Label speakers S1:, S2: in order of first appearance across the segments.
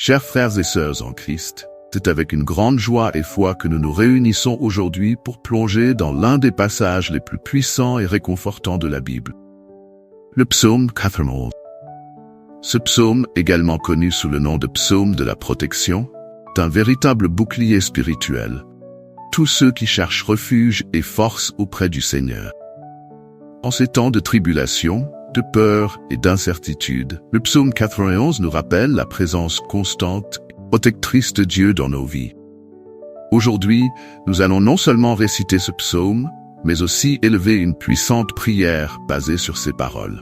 S1: Chers frères et sœurs en Christ, c'est avec une grande joie et foi que nous nous réunissons aujourd'hui pour plonger dans l'un des passages les plus puissants et réconfortants de la Bible. Le psaume 91. Ce psaume, également connu sous le nom de psaume de la protection, est un véritable bouclier spirituel. Tous ceux qui cherchent refuge et force auprès du Seigneur. En ces temps de tribulation, de peur et d'incertitude, le psaume 91 nous rappelle la présence constante et protectrice de Dieu dans nos vies. Aujourd'hui, nous allons non seulement réciter ce psaume, mais aussi élever une puissante prière basée sur ces paroles.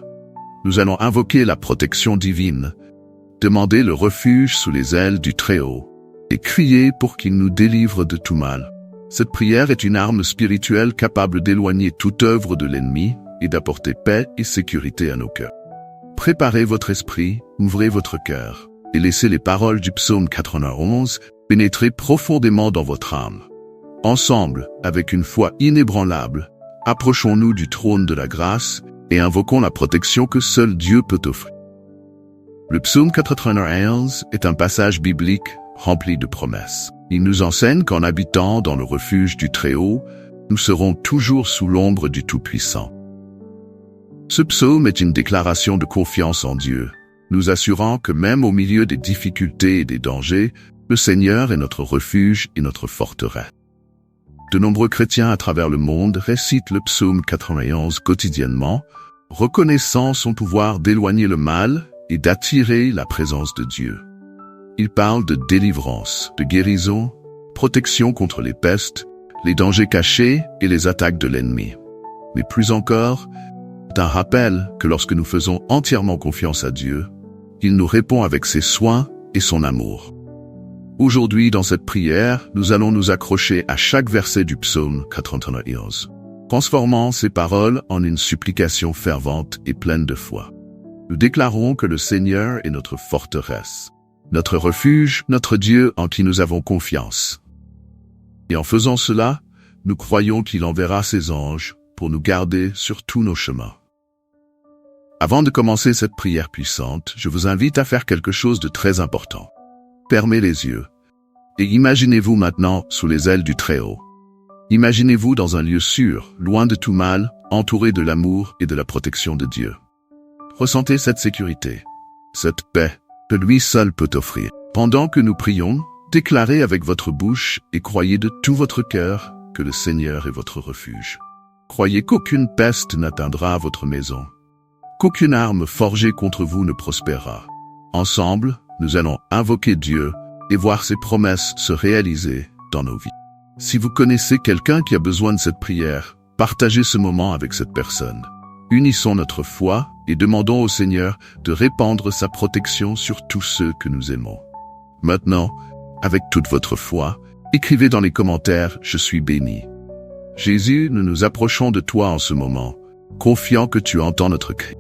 S1: Nous allons invoquer la protection divine, demander le refuge sous les ailes du Très-Haut, et crier pour qu'il nous délivre de tout mal. Cette prière est une arme spirituelle capable d'éloigner toute œuvre de l'ennemi et d'apporter paix et sécurité à nos cœurs. Préparez votre esprit, ouvrez votre cœur, et laissez les paroles du psaume 91 pénétrer profondément dans votre âme. Ensemble, avec une foi inébranlable, approchons-nous du trône de la grâce et invoquons la protection que seul Dieu peut offrir. Le psaume 91 est un passage biblique rempli de promesses. Il nous enseigne qu'en habitant dans le refuge du Très-Haut, nous serons toujours sous l'ombre du Tout-Puissant. Ce psaume est une déclaration de confiance en Dieu, nous assurant que même au milieu des difficultés et des dangers, le Seigneur est notre refuge et notre forteresse. De nombreux chrétiens à travers le monde récitent le psaume 91 quotidiennement, reconnaissant son pouvoir d'éloigner le mal et d'attirer la présence de Dieu. Ils parlent de délivrance, de guérison, protection contre les pestes, les dangers cachés et les attaques de l'ennemi. Mais plus encore, c'est un rappel que lorsque nous faisons entièrement confiance à Dieu, il nous répond avec ses soins et son amour. Aujourd'hui, dans cette prière, nous allons nous accrocher à chaque verset du psaume 91, transformant ces paroles en une supplication fervente et pleine de foi. Nous déclarons que le Seigneur est notre forteresse, notre refuge, notre Dieu en qui nous avons confiance. Et en faisant cela, nous croyons qu'il enverra ses anges pour nous garder sur tous nos chemins. Avant de commencer cette prière puissante, je vous invite à faire quelque chose de très important. Fermez les yeux et imaginez-vous maintenant sous les ailes du Très-Haut. Imaginez-vous dans un lieu sûr, loin de tout mal, entouré de l'amour et de la protection de Dieu. Ressentez cette sécurité, cette paix que lui seul peut offrir. Pendant que nous prions, déclarez avec votre bouche et croyez de tout votre cœur que le Seigneur est votre refuge. Croyez qu'aucune peste n'atteindra votre maison, qu'aucune arme forgée contre vous ne prospérera. Ensemble, nous allons invoquer Dieu et voir ses promesses se réaliser dans nos vies. Si vous connaissez quelqu'un qui a besoin de cette prière, partagez ce moment avec cette personne. Unissons notre foi et demandons au Seigneur de répandre sa protection sur tous ceux que nous aimons. Maintenant, avec toute votre foi, écrivez dans les commentaires « Je suis béni ». Jésus, nous nous approchons de toi en ce moment, confiant que tu entends notre cri.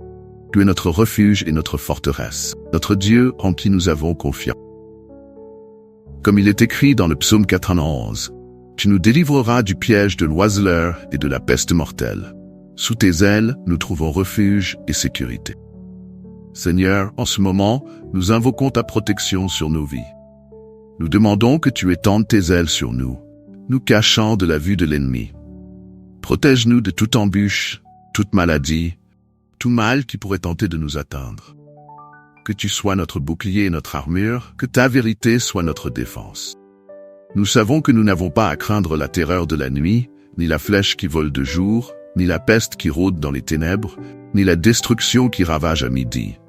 S1: Tu es notre refuge et notre forteresse, notre Dieu en qui nous avons confiance. Comme il est écrit dans le psaume 91, tu nous délivreras du piège de l'oiseleur et de la peste mortelle. Sous tes ailes, nous trouvons refuge et sécurité. Seigneur, en ce moment, nous invoquons ta protection sur nos vies. Nous demandons que tu étendes tes ailes sur nous, nous cachant de la vue de l'ennemi. Protège-nous de toute embûche, toute maladie, tout mal qui pourrait tenter de nous atteindre. Que tu sois notre bouclier et notre armure, que ta vérité soit notre défense. Nous savons que nous n'avons pas à craindre la terreur de la nuit, ni la flèche qui vole de jour, ni la peste qui rôde dans les ténèbres, ni la destruction qui ravage à midi.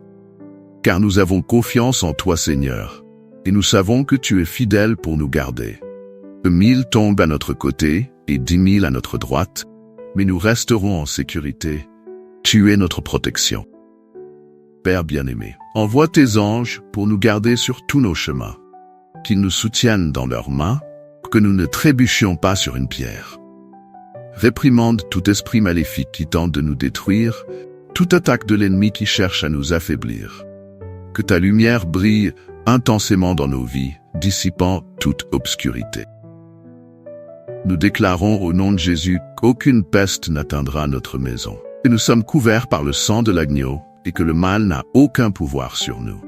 S1: Car nous avons confiance en toi, Seigneur, et nous savons que tu es fidèle pour nous garder. Que 1000 tombent à notre côté et 10 000 à notre droite, mais nous resterons en sécurité. Tu es notre protection. Père bien-aimé, envoie tes anges pour nous garder sur tous nos chemins, qu'ils nous soutiennent dans leurs mains, que nous ne trébuchions pas sur une pierre. Réprimande tout esprit maléfique qui tente de nous détruire, toute attaque de l'ennemi qui cherche à nous affaiblir. Que ta lumière brille intensément dans nos vies, dissipant toute obscurité. Nous déclarons au nom de Jésus qu'aucune peste n'atteindra notre maison, et nous sommes couverts par le sang de l'agneau, et que le mal n'a aucun pouvoir sur nous.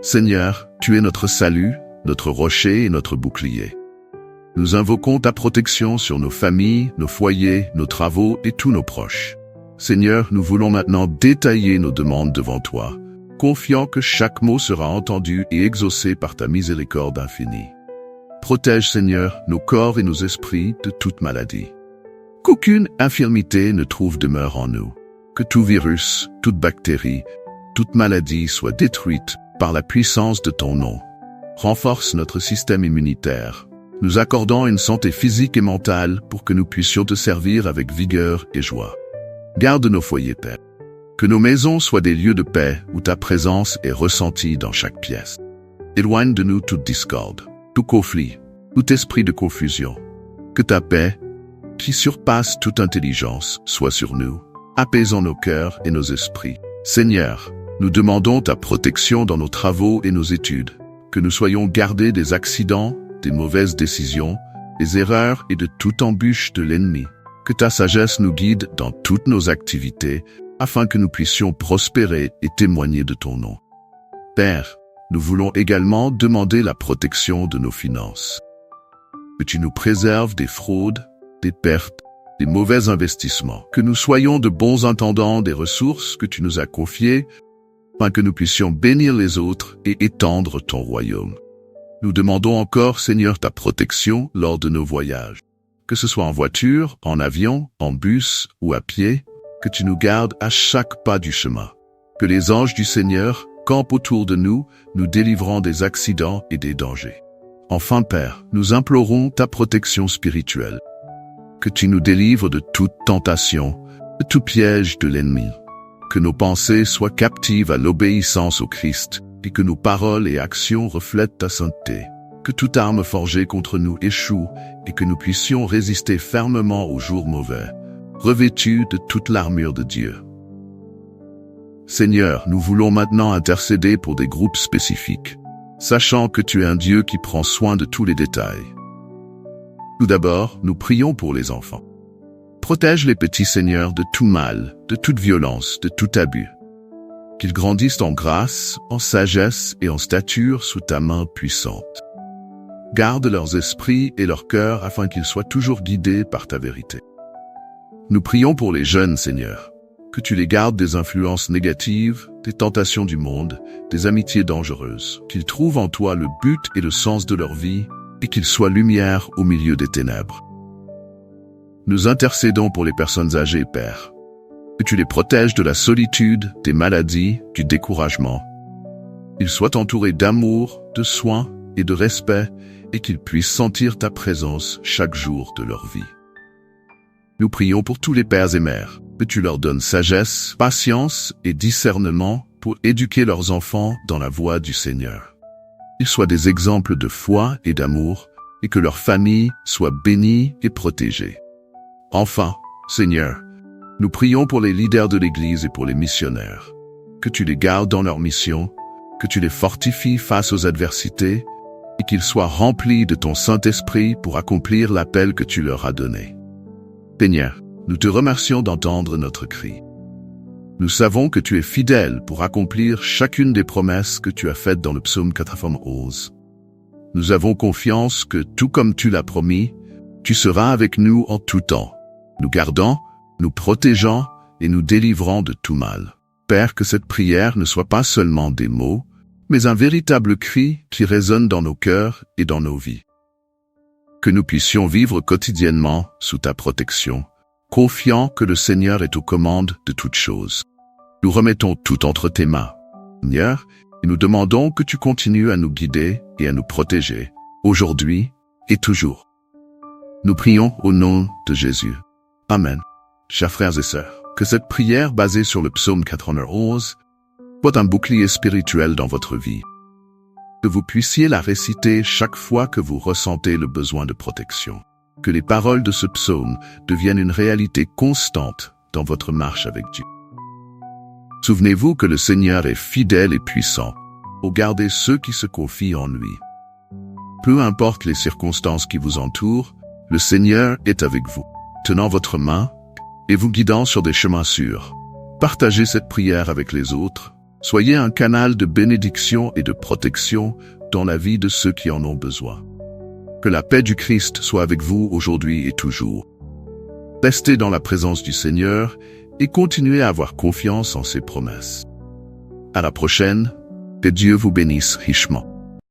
S1: Seigneur, tu es notre salut, notre rocher et notre bouclier. Nous invoquons ta protection sur nos familles, nos foyers, nos travaux et tous nos proches. Seigneur, nous voulons maintenant détailler nos demandes devant toi, confiant que chaque mot sera entendu et exaucé par ta miséricorde infinie. Protège, Seigneur, nos corps et nos esprits de toute maladie. Qu'aucune infirmité ne trouve demeure en nous. Que tout virus, toute bactérie, toute maladie soit détruite par la puissance de ton nom. Renforce notre système immunitaire, nous accordant une santé physique et mentale pour que nous puissions te servir avec vigueur et joie. Garde nos foyers, Père. Que nos maisons soient des lieux de paix où ta présence est ressentie dans chaque pièce. Éloigne de nous toute discorde, tout conflit, tout esprit de confusion. Que ta paix, qui surpasse toute intelligence, soit sur nous, apaisant nos cœurs et nos esprits. Seigneur, nous demandons ta protection dans nos travaux et nos études, que nous soyons gardés des accidents, des mauvaises décisions, des erreurs et de toute embûche de l'ennemi. Que ta sagesse nous guide dans toutes nos activités, afin que nous puissions prospérer et témoigner de ton nom. Père, nous voulons également demander la protection de nos finances. Que tu nous préserves des fraudes, des pertes, des mauvais investissements. Que nous soyons de bons intendants des ressources que tu nous as confiées, afin que nous puissions bénir les autres et étendre ton royaume. Nous demandons encore, Seigneur, ta protection lors de nos voyages. Que ce soit en voiture, en avion, en bus ou à pied, que tu nous gardes à chaque pas du chemin. Que les anges du Seigneur campent autour de nous, nous délivrant des accidents et des dangers. Enfin, Père, nous implorons ta protection spirituelle. Que tu nous délivres de toute tentation, de tout piège de l'ennemi. Que nos pensées soient captives à l'obéissance au Christ et que nos paroles et actions reflètent ta sainteté. Que toute arme forgée contre nous échoue et que nous puissions résister fermement aux jours mauvais, revêtus de toute l'armure de Dieu. Seigneur, nous voulons maintenant intercéder pour des groupes spécifiques, sachant que tu es un Dieu qui prend soin de tous les détails. Tout d'abord, nous prions pour les enfants. Protège les petits, Seigneur, de tout mal, de toute violence, de tout abus. Qu'ils grandissent en grâce, en sagesse et en stature sous ta main puissante. Garde leurs esprits et leurs cœurs afin qu'ils soient toujours guidés par ta vérité. Nous prions pour les jeunes, Seigneur, que tu les gardes des influences négatives, des tentations du monde, des amitiés dangereuses, qu'ils trouvent en toi le but et le sens de leur vie et qu'ils soient lumière au milieu des ténèbres. Nous intercédons pour les personnes âgées, Père, que tu les protèges de la solitude, des maladies, du découragement. Qu'ils soient entourés d'amour, de soins et de respect et qu'ils puissent sentir ta présence chaque jour de leur vie. Nous prions pour tous les pères et mères, que tu leur donnes sagesse, patience et discernement pour éduquer leurs enfants dans la voie du Seigneur. Qu'ils soient des exemples de foi et d'amour et que leur famille soit bénie et protégée. Enfin, Seigneur, nous prions pour les leaders de l'Église et pour les missionnaires, que tu les gardes dans leur mission, que tu les fortifies face aux adversités et qu'ils soient remplis de ton Saint-Esprit pour accomplir l'appel que tu leur as donné. Seigneur, nous te remercions d'entendre notre cri. Nous savons que tu es fidèle pour accomplir chacune des promesses que tu as faites dans le psaume 91. Nous avons confiance que, tout comme tu l'as promis, tu seras avec nous en tout temps, nous gardant, nous protégeant et nous délivrant de tout mal. Père, que cette prière ne soit pas seulement des mots, mais un véritable cri qui résonne dans nos cœurs et dans nos vies. Que nous puissions vivre quotidiennement sous ta protection, confiant que le Seigneur est aux commandes de toutes choses. Nous remettons tout entre tes mains, Seigneur, et nous demandons que tu continues à nous guider et à nous protéger, aujourd'hui et toujours. Nous prions au nom de Jésus. Amen. Chers frères et sœurs, que cette prière basée sur le psaume 91 soit un bouclier spirituel dans votre vie. Que vous puissiez la réciter chaque fois que vous ressentez le besoin de protection. Que les paroles de ce psaume deviennent une réalité constante dans votre marche avec Dieu. Souvenez-vous que le Seigneur est fidèle et puissant pour garder ceux qui se confient en lui. Peu importe les circonstances qui vous entourent, le Seigneur est avec vous, tenant votre main et vous guidant sur des chemins sûrs. Partagez cette prière avec les autres, Soyez un canal de bénédiction et de protection dans la vie de ceux qui en ont besoin. Que la paix du Christ soit avec vous aujourd'hui et toujours. Restez dans la présence du Seigneur et continuez à avoir confiance en ses promesses. À la prochaine, que Dieu vous bénisse richement.